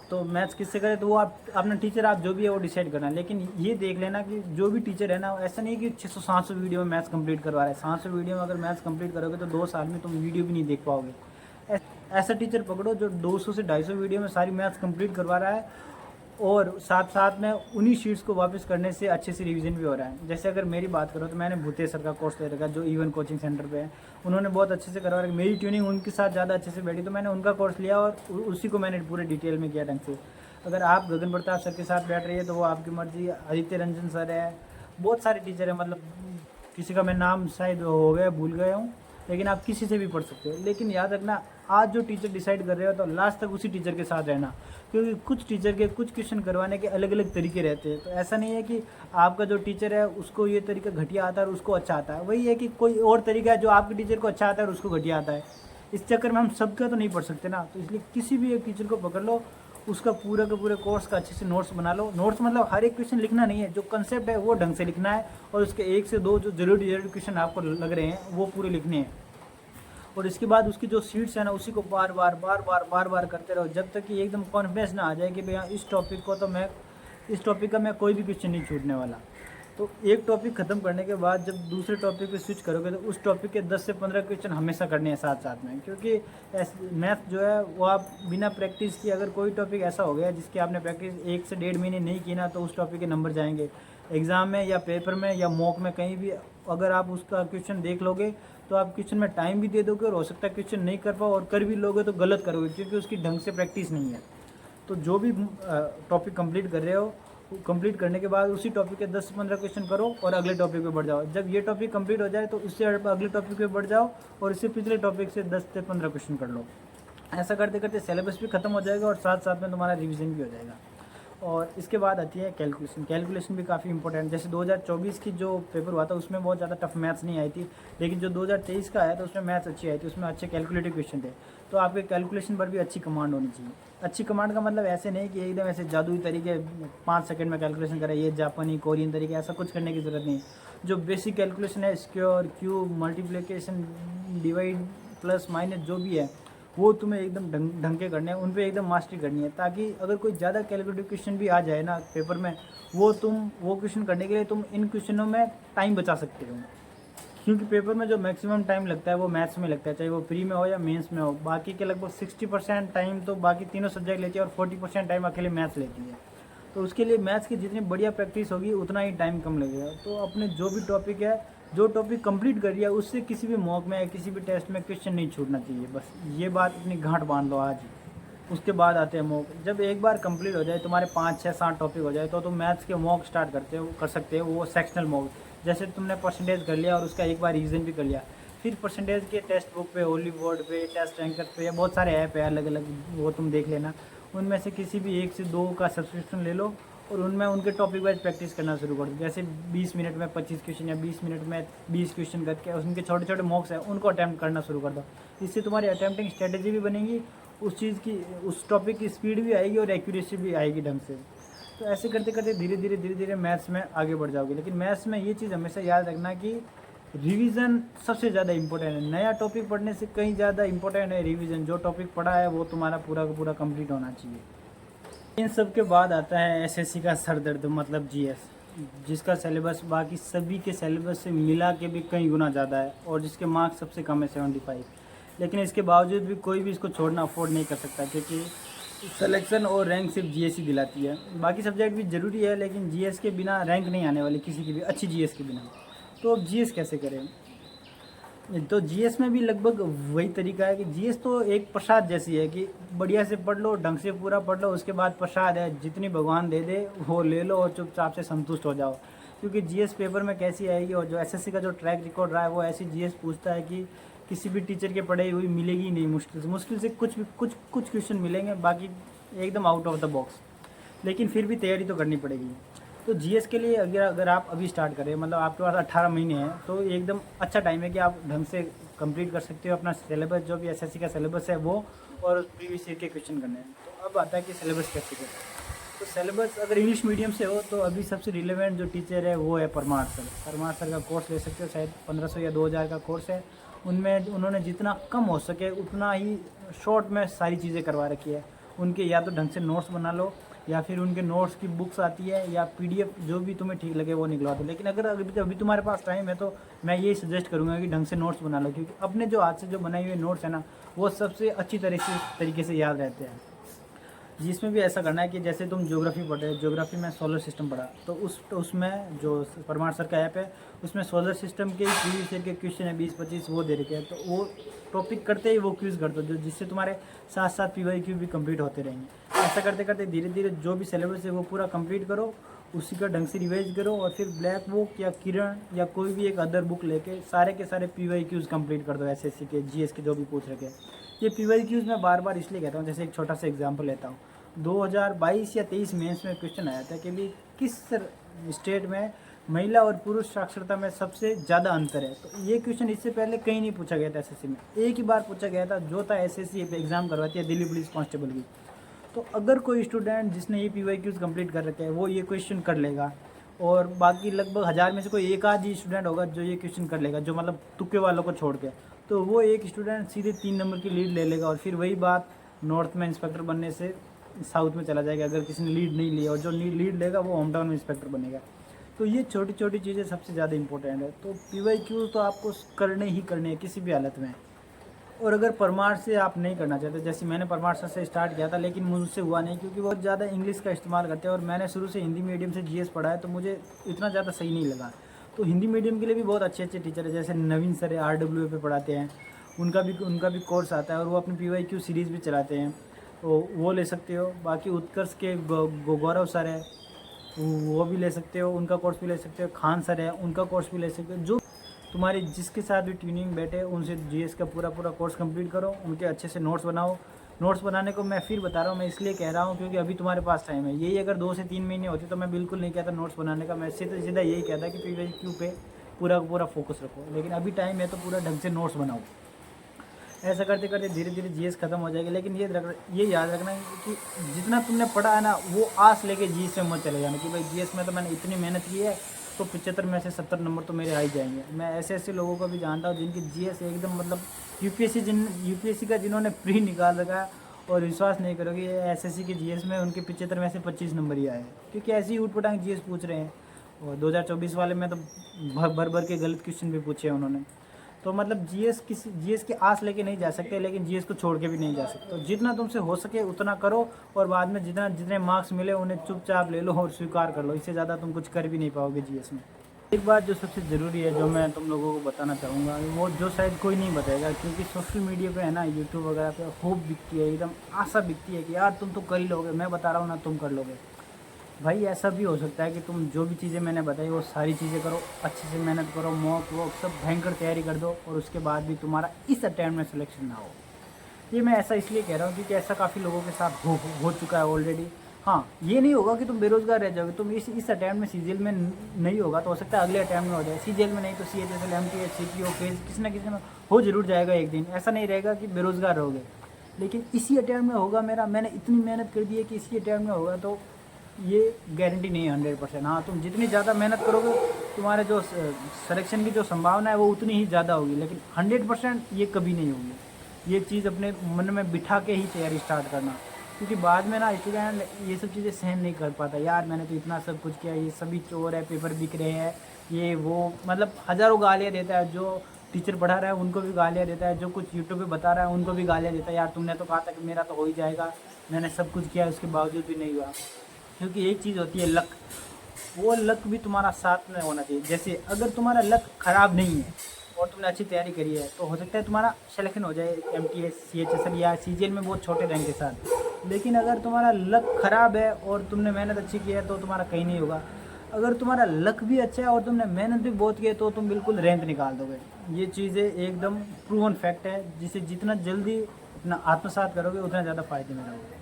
तो मैथ्स किससे करें, तो वो आप अपना टीचर आप जो भी है वो डिसाइड करना। लेकिन ये देख लेना कि जो भी टीचर है ना, ऐसा नहीं कि 600-700 वीडियो में मैथ्स कंप्लीट करवा रहा है। 700 वीडियो में अगर मैथ्स कंप्लीट करोगे तो 2 साल में तुम वीडियो भी नहीं देख पाओगे। ऐसा टीचर पकड़ो जो 200 से 250 वीडियो में सारी मैथ्स कंप्लीट करवा रहा है, और साथ साथ में उन्हीं शीट्स को वापस करने से अच्छे से रिवीजन भी हो रहा है। जैसे अगर मेरी बात करो तो मैंने भूतेश सर का कोर्स ले रखा, जो इवन कोचिंग सेंटर पे है। उन्होंने बहुत अच्छे से करवा रखा, मेरी ट्यूनिंग उनके साथ ज़्यादा अच्छे से बैठी, तो मैंने उनका कोर्स लिया और उसी को मैंने पूरे डिटेल में किया ढंग से। अगर आप गगन प्रताप सर के साथ बैठ रही है तो वो आपकी मर्जी। आदित्य रंजन सर है, बहुत सारे टीचर हैं, मतलब किसी का मैं नाम शायद हो गया, भूल गया हूँ, लेकिन आप किसी से भी पढ़ सकते हो। लेकिन याद रखना, आज जो टीचर डिसाइड कर रहे हो तो लास्ट तक उसी टीचर के साथ रहना, क्योंकि कुछ टीचर के कुछ क्वेश्चन करवाने के अलग अलग तरीके रहते हैं। तो ऐसा नहीं है कि आपका जो टीचर है उसको ये तरीका घटिया आता है और उसको अच्छा आता है। वही है कि कोई और तरीका है जो आपके टीचर को अच्छा आता है और उसको घटिया आता है। इस चक्कर में हम सबका तो नहीं पढ़ सकते ना। तो इसलिए किसी भी एक टीचर को पकड़ लो, उसका पूरा का पूरे कोर्स का अच्छे से नोट्स बना लो। नोट्स मतलब हर एक क्वेश्चन लिखना नहीं है, जो कंसेप्ट है वो ढंग से लिखना है, और उसके 1 से 2 जो जरूरी क्वेश्चन आपको लग रहे हैं वो पूरे लिखने हैं। और इसके बाद उसकी जो सीट्स है ना, उसी को बार बार करते रहो, जब तक कि एकदम कॉन्फिडेंस ना आ जाए कि भैया इस टॉपिक का मैं कोई भी क्वेश्चन नहीं छूटने वाला। तो एक टॉपिक ख़त्म करने के बाद जब दूसरे टॉपिक पे स्विच करोगे तो उस टॉपिक के 10 से 15 क्वेश्चन हमेशा करने हैं साथ साथ में, क्योंकि मैथ जो है वो आप बिना प्रैक्टिस की, अगर कोई टॉपिक ऐसा हो गया जिसकी आपने प्रैक्टिस 1 से 1.5 महीने नहीं की ना, तो उस टॉपिक के नंबर जाएंगे एग्ज़ाम में या पेपर में या मॉक में कहीं भी। अगर आप उसका क्वेश्चन देख लोगे तो आप क्वेश्चन में टाइम भी दे दोगे, और हो सकता है क्वेश्चन नहीं कर पाओ, और कर भी लोगे तो गलत करोगे, क्योंकि उसकी ढंग से प्रैक्टिस नहीं है। तो जो भी टॉपिक कंप्लीट कर रहे हो, कंप्लीट करने के बाद उसी टॉपिक के 10 से 15 क्वेश्चन करो और अगले टॉपिक पे बढ़ जाओ। जब ये टॉपिक कंप्लीट हो जाए तो उससे अगले टॉपिक पे बढ़ जाओ और इससे पिछले टॉपिक से 10 से 15 क्वेश्चन कर लो। ऐसा करते करते सिलेबस भी खत्म हो जाएगा और साथ साथ में तुम्हारा रिवीजन भी हो जाएगा। और इसके बाद आती है कैलकुलेशन भी काफ़ी इंपॉर्टेंट। जैसे 2024 की जो पेपर हुआ था उसमें बहुत ज़्यादा टफ मैथ्स नहीं आई थी, लेकिन जो 2023 का आया था उसमें मैथ्स अच्छी आई थी, उसमें अच्छे कैलकुलेटिव क्वेश्चन थे। तो आपके कैलकुलेशन पर भी अच्छी कमांड होनी चाहिए। अच्छी कमांड का मतलब ऐसे नहीं कि एकदम ऐसे जादुई तरीके 5 सेकंड में कैलकुलेशन करें, ये जापानी कोरियन तरीके, ऐसा कुछ करने की ज़रूरत नहीं। जो बेसिक कैलकुलेशन है, square, cube, multiplication, divide, plus minus, जो भी है वो तुम्हें एकदम ढंग के करने हैं, उन पर एकदम मास्टरी करनी है, ताकि अगर कोई ज़्यादा कैलकुलेटिव क्वेश्चन भी आ जाए ना पेपर में, वो क्वेश्चन करने के लिए तुम इन क्वेश्चनों में टाइम बचा सकते हो। क्योंकि पेपर में जो मैक्सिमम टाइम लगता है वो मैथ्स में लगता है, चाहे वो प्री में हो या मेंस में हो। बाकी के लगभग 60% टाइम तो बाकी तीनों सब्जेक्ट लेती है और 40% टाइम अकेले मैथ्स लेती है। तो उसके लिए मैथ्स की जितनी बढ़िया प्रैक्टिस होगी उतना ही टाइम कम लगेगा। तो अपने जो भी टॉपिक है, जो टॉपिक कंप्लीट कर लिया, उससे किसी भी मॉक में या किसी भी टेस्ट में क्वेश्चन नहीं छूटना चाहिए। बस ये बात अपनी गांठ बांध लो आज ही। उसके बाद आते हैं मॉक। जब एक बार कंप्लीट हो जाए, तुम्हारे 5, 6, 7 टॉपिक हो जाए, तो तुम मैथ्स के मॉक स्टार्ट कर सकते हो। वो सेक्शनल मॉक, जैसे तुमने परसेंटेज कर लिया और उसका एक बार रिवीजन भी कर लिया, फिर परसेंटेज के टेक्स्ट बुक पे, होली बोर्ड पे, टेस्ट रैंकर पे, बहुत सारे ऐप है अलग अलग, वो तुम देख लेना। उनमें से किसी भी 1 से 2 का सब्सक्रिप्शन ले लो और उनमें उनके टॉपिक वाइज प्रैक्टिस करना शुरू कर दो। जैसे 20 मिनट में 25 क्वेश्चन या 20 मिनट में 20 क्वेश्चन करके उनके छोटे छोटे मॉक्स हैं, उनको अटैम्प्ट करना शुरू कर दो। इससे तुम्हारी अटैम्प्टिंग स्ट्रेटेजी भी बनेगी, उस चीज़ की, उस टॉपिक की स्पीड भी आएगी और एक्यूरेसी भी आएगी ढंग से। तो ऐसे करते करते धीरे धीरे मैथ्स में आगे बढ़ जाओगे। लेकिन मैथ्स में ये चीज़ हमेशा याद रखना कि रिवीजन सबसे ज़्यादा इंपॉर्टेंट है। नया टॉपिक पढ़ने से कहीं ज़्यादा इंपॉर्टेंट है रिवीजन। जो टॉपिक पढ़ा है वो तुम्हारा पूरा का पूरा कंप्लीट होना चाहिए। इन सब के बाद आता है एसएससी का सर दर्द, मतलब जीएस, जिसका सिलेबस बाकी सभी के सिलेबस से मिला के भी कई गुना ज़्यादा है और जिसके मार्क्स सबसे कम है 75। लेकिन इसके बावजूद भी कोई भी इसको छोड़ना अफोर्ड नहीं कर सकता, क्योंकि सिलेक्शन और रैंक सिर्फ जीएस ही दिलाती है। बाकी सब्जेक्ट भी ज़रूरी है, लेकिन जीएस के बिना रैंक नहीं आने वाली किसी की भी, अच्छी जीएस के बिना। तो अब जीएस कैसे करें? तो जीएस में भी लगभग वही तरीका है कि जीएस तो एक प्रसाद जैसी है कि बढ़िया से पढ़ लो, ढंग से पूरा पढ़ लो, उसके बाद प्रसाद है, जितनी भगवान दे दे वो ले लो और चुपचाप से संतुष्ट हो जाओ। क्योंकि जीएस पेपर में कैसी आएगी, और जो एसएससी का जो ट्रैक रिकॉर्ड रहा है वो ऐसी जीएस पूछता है कि किसी भी टीचर के पढ़ाई हुई मिलेगी ही नहीं, मुश्किल से कुछ क्वेश्चन मिलेंगे, बाकी एकदम आउट ऑफ द बॉक्स। लेकिन फिर भी तैयारी तो करनी पड़ेगी। तो जीएस के लिए अगर आप अभी स्टार्ट करें, मतलब आपके पास 18 महीने हैं, तो एकदम अच्छा टाइम है कि आप ढंग से कंप्लीट कर सकते हो अपना सिलेबस, जो भी एसएससी का सिलेबस है वो, और प्रीवियस ईयर के क्वेश्चन करने हैं। तो अब आता है कि सिलेबस कैसे करें। तो सिलेबस अगर इंग्लिश मीडियम से हो तो अभी सबसे रिलेवेंट जो टीचर है वो है परमार सर। परमार सर का कोर्स ले सकते हो, शायद 1500 या 2000 का कोर्स है। उनमें उन्होंने जितना कम हो सके उतना ही शॉर्ट में सारी चीज़ें करवा रखी है। उनके या तो ढंग से नोट्स बना लो, या फिर उनके नोट्स की बुक्स आती है, या पीडीएफ, जो भी तुम्हें ठीक लगे वो निकलवा दो। लेकिन अगर अभी तुम्हारे पास टाइम है तो मैं ये सजेस्ट करूँगा कि ढंग से नोट्स बना लो, क्योंकि अपने जो हाथ से जो बनाए हुए नोट्स है ना, वो सबसे अच्छी तरीके से याद रहते हैं। जिसमें भी ऐसा करना है कि जैसे तुम ज्योग्राफी पढ़ रहे हो, ज्योग्राफी में सोलर सिस्टम पढ़ा, तो उसमें जो परमार सर का ऐप है उसमें सोलर सिस्टम के प्रीवियस ईयर के क्वेश्चन है 20-25 वो दे रखे हैं। तो वो टॉपिक करते ही वो क्विज़ कर दो, जो जिससे तुम्हारे साथ साथ पीवाईक्यू भी कंप्लीट होते रहेंगे। ऐसा करते करते धीरे धीरे जो भी सिलेबस है वो पूरा कंप्लीट करो, उसी का ढंग से रिवाइज करो, और फिर ब्लैक बुक या किरण या कोई भी एक अदर बुक लेके सारे के सारे पीवाईक्यूज़ कंप्लीट कर दो, एसएससी के, जीएस के जो भी पूछ रखे। ये पीवाईक्यूज़ मैं बार बार इसलिए कहता हूँ, जैसे एक छोटा सा एग्जाम्पल लेता हूँ। 2022 या 23 मेंस में क्वेश्चन आया था कि भी किस स्टेट में महिला और पुरुष साक्षरता में सबसे ज़्यादा अंतर है। तो ये क्वेश्चन इससे पहले कहीं नहीं पूछा गया था एसएससी में, एक ही बार पूछा गया था, जो था एसएससी एग्ज़ाम करवाती है दिल्ली पुलिस कांस्टेबल की। तो अगर कोई स्टूडेंट जिसने ये पीवाईक्यूज़ कंप्लीट कर रखे हैं वो ये क्वेश्चन कर लेगा, और बाकी लगभग 1000 में से कोई एक आध ही स्टूडेंट होगा जो ये क्वेश्चन कर लेगा, जो मतलब तुक्के वालों को छोड़ के, तो वो एक स्टूडेंट सीधे 3 नंबर की लीड ले लेगा। और फिर वही बात नॉर्थ में इंस्पेक्टर बनने से साउथ में चला जाएगा, अगर किसी ने लीड नहीं लिया, और जो लीड लेगा वो होम टाउन में इंस्पेक्टर बनेगा। तो ये छोटी छोटी चीज़ें सबसे ज़्यादा इंपॉर्टेंट है। तो पीवाईक्यू तो आपको करने ही करने हैं किसी भी हालत में। और अगर परमार से आप नहीं करना चाहते, जैसे मैंने परमार सर से स्टार्ट किया था, लेकिन मुझसे हुआ नहीं, क्योंकि बहुत ज़्यादा इंग्लिश का इस्तेमाल करते हैं, और मैंने शुरू से हिंदी मीडियम से जीएस पढ़ा है, तो मुझे इतना ज़्यादा सही नहीं लगा। तो हिंदी मीडियम के लिए भी बहुत अच्छे अच्छे टीचर है, जैसे नवीन सर है, RWA पे पढ़ाते हैं, उनका भी कोर्स आता है, और वो अपनी पीवाईक्यू सीरीज़ भी चलाते हैं, तो वो ले सकते हो। बाकी उत्कर्ष के गौरव सर है, वो भी ले सकते हो, उनका कोर्स भी ले सकते हो। खान सर है, उनका कोर्स भी ले सकते हो। जो तुम्हारी जिसके साथ भी ट्यूनिंग बैठे उनसे जीएस का पूरा कोर्स कंप्लीट करो, उनके अच्छे से नोट्स बनाओ। नोट्स बनाने को मैं फिर बता रहा हूँ, मैं इसलिए कह रहा हूँ क्योंकि अभी तुम्हारे पास टाइम है। यही अगर 2 से 3 महीने होते तो मैं बिल्कुल नहीं कहता नोट्स बनाने का, मैं सीधा यही कहता कि पीवाईक्यू पे पूरा फोकस रखो। लेकिन अभी टाइम है तो पूरा ढंग से नोट्स बनाओ। ऐसा करते करते धीरे धीरे जीएस खत्म हो जाएगी। लेकिन ये याद रखना है कि जितना तुमने पढ़ा है ना, वो आस लेके जीएस में मत चले जाना कि भाई जीएस में तो मैंने इतनी मेहनत की है तो 75 में से 70 नंबर तो मेरे आ ही जाएंगे। मैं ऐसे लोगों को भी जानता हूँ जिनकी जीएस एकदम मतलब यूपीएससी का जिन्होंने प्री निकाल रखा है, और विश्वास नहीं करोगे एसएससी के जीएस में उनके 75 में से 25 नंबर ही आए, क्योंकि ऐसे ही ऊटपटांग जीएस पूछ रहे हैं। और 2024 वाले में तो भर के गलत क्वेश्चन भी पूछे हैं उन्होंने। तो मतलब जीएस की आस लेके नहीं जा सकते, लेकिन जीएस को छोड़ के भी नहीं जा सकते। तो जितना तुमसे हो सके उतना करो, और बाद में जितने मार्क्स मिले उन्हें चुपचाप ले लो और स्वीकार कर लो। इससे ज़्यादा तुम कुछ कर भी नहीं पाओगे जीएस में। एक बात जो सबसे ज़रूरी है, जो मैं तुम लोगों को बताना चाहूँगा, वो जो शायद कोई नहीं बताएगा, क्योंकि सोशल मीडिया पे है ना, यूट्यूब वगैरह पे होप बिकती है, एकदम आशा बिकती है कि यार तुम तो कर ही लोगे, मैं बता रहा हूँ ना तुम कर लोगे। भाई ऐसा भी हो सकता है कि तुम जो भी चीज़ें मैंने बताई वो सारी चीज़ें करो, अच्छे से मेहनत करो, मॉक वॉक सब भयंकर तैयारी कर दो, और उसके बाद भी तुम्हारा इस अटेम्प्ट में सिलेक्शन ना हो। ये मैं ऐसा इसलिए कह रहा हूँ क्योंकि ऐसा काफ़ी लोगों के साथ हो चुका है ऑलरेडी। हाँ, ये नहीं होगा कि तुम बेरोजगार रह जाओगे। तुम इस अटेम्प्ट में सीजीएल में नहीं होगा तो हो सकता है अगले अटेम्प्ट में हो जाए, सीजीएल में नहीं तो CHSL, MTH, CPO, फेज किसी न किसी में हो जरूर जाएगा एक दिन। ऐसा नहीं रहेगा कि बेरोजगार रहोगे, लेकिन इसी अटेम्प्ट में होगा मेरा, मैंने इतनी मेहनत कर दी है कि इसी अटेम्प्ट में होगा, तो ये गारंटी नहीं है 100%। हाँ, तुम जितनी ज़्यादा मेहनत करोगे तुम्हारे जो सिलेक्शन की जो संभावना है वो उतनी ही ज़्यादा होगी, लेकिन 100% ये कभी नहीं होगी। ये चीज़ अपने मन में बिठा के ही तैयारी स्टार्ट करना, क्योंकि बाद में ना स्टूडेंट ये सब चीज़ें सहन नहीं कर पाता। यार मैंने तो इतना सब कुछ किया, ये सभी चोर है, पेपर बिक रहे हैं, ये वो, मतलब हज़ारों गालियाँ देता है। जो टीचर पढ़ा रहा है उनको भी गालियाँ देता है, जो कुछ यूट्यूब पे बता रहा है उनको भी गालियाँ देता है, यार तुमने तो कहा था कि मेरा तो हो ही जाएगा, मैंने सब कुछ किया उसके बावजूद भी नहीं हुआ। क्योंकि एक चीज़ होती है लक, वो लक भी तुम्हारा साथ में होना चाहिए। जैसे अगर तुम्हारा लक ख़राब नहीं है और तुमने अच्छी तैयारी करी है तो हो सकता है तुम्हारा सिलेक्शन हो जाए MTS CHSL या CGL में बहुत छोटे रैंक के साथ। लेकिन अगर तुम्हारा लक ख़राब है और तुमने मेहनत अच्छी की है तो तुम्हारा कहीं नहीं होगा। अगर तुम्हारा लक भी अच्छा है और तुमने मेहनत भी बहुत की है तो तुम बिल्कुल रैंक निकाल दोगे। ये चीज़ें एकदम प्रूवन फैक्ट है, जिसे जितना जल्दी अपना आत्मसात करोगे उतना ज़्यादा फ़ायदे में रहोगे।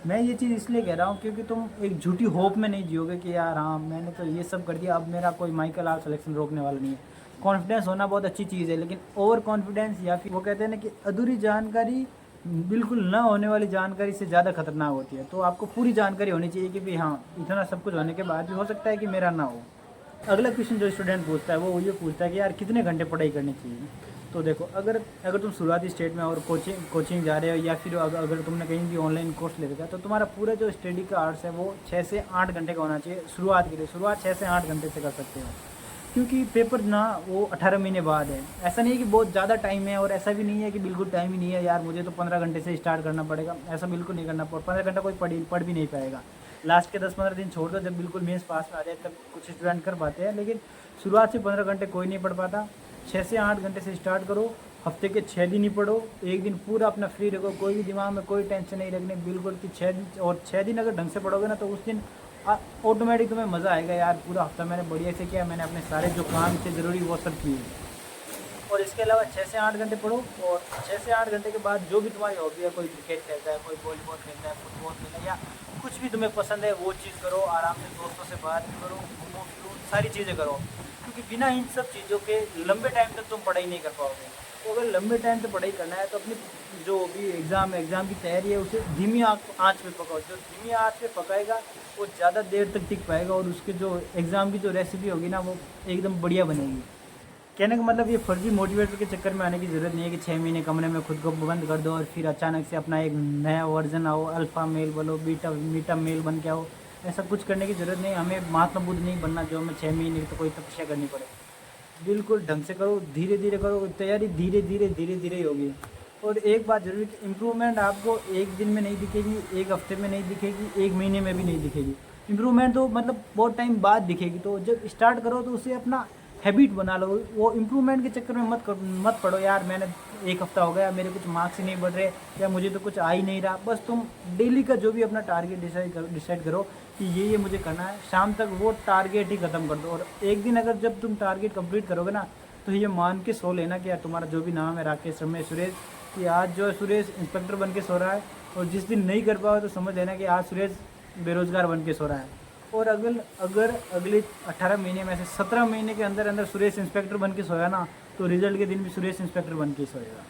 मैं ये चीज़ इसलिए कह रहा हूँ क्योंकि तुम एक झूठी होप में नहीं जियोगे कि यार हाँ मैंने तो ये सब कर दिया, अब मेरा कोई माइकल आर सिलेक्शन रोकने वाला नहीं है। कॉन्फिडेंस होना बहुत अच्छी चीज़ है, लेकिन ओवर कॉन्फिडेंस या फिर वो कहते हैं ना कि अधूरी जानकारी बिल्कुल ना होने वाली जानकारी से ज़्यादा खतरनाक होती है। तो आपको पूरी जानकारी होनी चाहिए कि भाई हाँ इतना सब कुछ होने के बाद भी हो सकता है कि मेरा ना हो। अगला क्वेश्चन जो स्टूडेंट पूछता है वो ये पूछता है कि यार कितने घंटे पढ़ाई करनी चाहिए। तो देखो अगर तुम शुरुआती स्टेज में और कोचिंग जा रहे हो या फिर अगर तुमने कहीं भी ऑनलाइन कोर्स ले रखा है तो तुम्हारा पूरा जो स्टडी का आवर्स है वो 6 से 8 घंटे का होना चाहिए। शुरुआत के लिए शुरुआत 6 से 8 घंटे से कर सकते हो, क्योंकि पेपर ना वो 18 महीने बाद है। ऐसा नहीं है कि बहुत ज़्यादा टाइम है और ऐसा भी नहीं है कि बिल्कुल टाइम ही नहीं है, यार मुझे तो 15 घंटे से स्टार्ट करना पड़ेगा। ऐसा बिल्कुल नहीं करना पड़ेगा, 15 घंटा कोई पढ़ भी नहीं पाएगा। लास्ट के 10-15 दिन छोड़ दो, जब बिल्कुल मेंस पास में आ जाए तब कुछ स्टूडेंट कर पाते हैं, लेकिन शुरुआत से 15 घंटे कोई नहीं पढ़ पाता। 6 से 8 घंटे से स्टार्ट करो, हफ्ते के 6 दिन ही पढ़ो, एक दिन पूरा अपना फ्री रखो, कोई भी दिमाग में कोई टेंशन नहीं रखने बिल्कुल कि 6 दिन, और 6 दिन अगर ढंग से पढ़ोगे ना तो उस दिन ऑटोमेटिक तुम्हें मज़ा आएगा, यार पूरा हफ्ता मैंने बढ़िया से किया, मैंने अपने सारे जो काम थे ज़रूरी वो सब किए। और इसके अलावा 6 से 8 घंटे पढ़ो, और 6 से 8 घंटे के बाद जो भी तुम्हारी हॉबी है, कोई क्रिकेट खेलता है, कोई वॉलीबॉल खेलता है, फुटबॉल खेलता है, या कुछ भी तुम्हें पसंद है वो चीज़ करो। आराम से दोस्तों से बात करो, घूमो फिरो, सारी चीज़ें करो, क्योंकि बिना इन सब चीज़ों के लंबे टाइम तक तुम पढ़ाई नहीं कर पाओगे। तो अगर लंबे टाइम तक पढ़ाई करना है तो अपनी जो भी एग्ज़ाम की तैयारी है उसे धीमी आँच पे पकाओ। जो धीमी आँच पे पकाएगा वो ज़्यादा देर तक टिक पाएगा, और उसके जो एग्ज़ाम की जो रेसिपी होगी ना वो एकदम बढ़िया बनेगी। कहने का मतलब ये फर्जी मोटिवेटर के चक्कर में आने की ज़रूरत नहीं है कि 6 महीने कमरे में खुद को बंद कर दो और फिर अचानक से अपना एक नया वर्जन आओ, अल्फ़ा मेल बोलो, बीटा मेल बन के आओ। ऐसा कुछ करने की ज़रूरत नहीं। हमें महात्मा बुद्ध नहीं बनना जो हमें 6 महीने की तो कोई तपस्या करनी पड़े। बिल्कुल ढंग से करो, धीरे धीरे करो, तैयारी धीरे धीरे ही होगी। और एक बात जरूरी कि इम्प्रूवमेंट आपको एक दिन में नहीं दिखेगी, एक हफ्ते में नहीं दिखेगी, एक महीने में भी नहीं दिखेगी। इम्प्रूवमेंट तो मतलब बहुत टाइम बाद दिखेगी। तो जब स्टार्ट करो तो उसे अपना हैबिट बना लो। वो इम्प्रूवमेंट के चक्कर में मत पड़ो, यार मैंने एक हफ्ता हो गया, मेरे कुछ मार्क्स ही नहीं बढ़ रहे, या मुझे तो कुछ आ ही नहीं रहा। बस तुम डेली का जो भी अपना टारगेट डिसाइड करो कि ये मुझे करना है, शाम तक वो टारगेट ही ख़त्म कर दो। और एक दिन अगर जब तुम टारगेट कंप्लीट करोगे ना तो ये मान के सो लेना कि यार तुम्हारा जो भी नाम है राकेश, रमेश, सुरेश, कि आज जो है सुरेश इंस्पेक्टर बन के सो रहा है, और जिस दिन नहीं कर पाओ तो समझ लेना कि आज सुरेश बेरोज़गार बन के सो रहा है। और अगर अगले 18 महीने में से 17 महीने के अंदर अंदर सुरेश इंस्पेक्टर बन के सोया ना तो रिजल्ट के दिन भी सुरेश इंस्पेक्टर बन के सोएगा।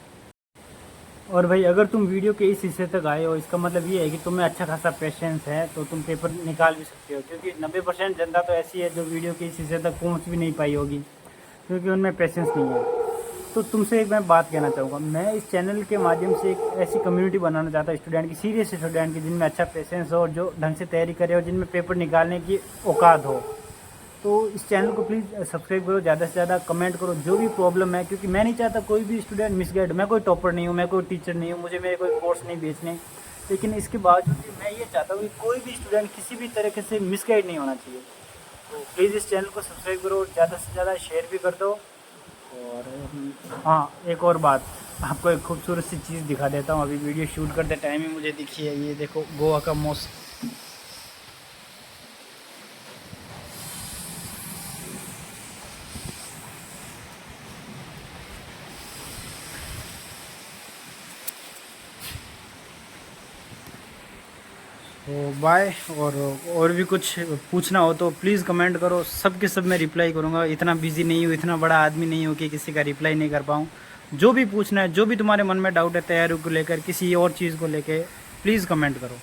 और भाई अगर तुम वीडियो के इस हिस्से तक आए हो इसका मतलब ये है कि तुम्हें अच्छा खासा पेशेंस है, तो तुम पेपर निकाल भी सकते हो। क्योंकि 90% जनता तो ऐसी है जो वीडियो के इस हिस्से तक पहुँच भी नहीं पाई होगी, क्योंकि उनमें पेशेंस नहीं है। तो तुमसे एक मैं बात कहना चाहूँगा, मैं इस चैनल के माध्यम से एक ऐसी कम्युनिटी बनाना चाहता हूँ स्टूडेंट की, सीरियस स्टूडेंट की, जिनमें अच्छा पेशेंस हो और जो ढंग से तैयारी करे और जिनमें पेपर निकालने की औकात हो। तो इस चैनल को प्लीज़ सब्सक्राइब करो, ज़्यादा से ज़्यादा कमेंट करो जो भी प्रॉब्लम है, क्योंकि मैं नहीं चाहता कोई भी स्टूडेंट मिसगाइड। मैं कोई टॉपर नहीं हूँ, मैं कोई टीचर नहीं हूँ, मुझे मेरे कोई कोर्स नहीं बेचने, लेकिन इसके बावजूद भी मैं ये चाहता हूँ कि कोई भी स्टूडेंट किसी भी तरीके से मिसगाइड नहीं होना चाहिए। तो प्लीज़ इस चैनल को सब्सक्राइब करो, ज़्यादा से ज़्यादा शेयर भी कर दो। और हाँ, एक और बात, आपको एक खूबसूरत सी चीज़ दिखा देता हूँ। अभी वीडियो शूट करते टाइम ही मुझे दिखी है, ये देखो गोवा का मौसम। तो बाय। और भी कुछ पूछना हो तो प्लीज़ कमेंट करो, सब के सब मैं रिप्लाई करूँगा। इतना बिजी नहीं हूँ, इतना बड़ा आदमी नहीं हूँ कि किसी का रिप्लाई नहीं कर पाऊँ। जो भी पूछना है, जो भी तुम्हारे मन में डाउट है तैयारी को लेकर, किसी और चीज़ को लेकर, प्लीज़ कमेंट करो।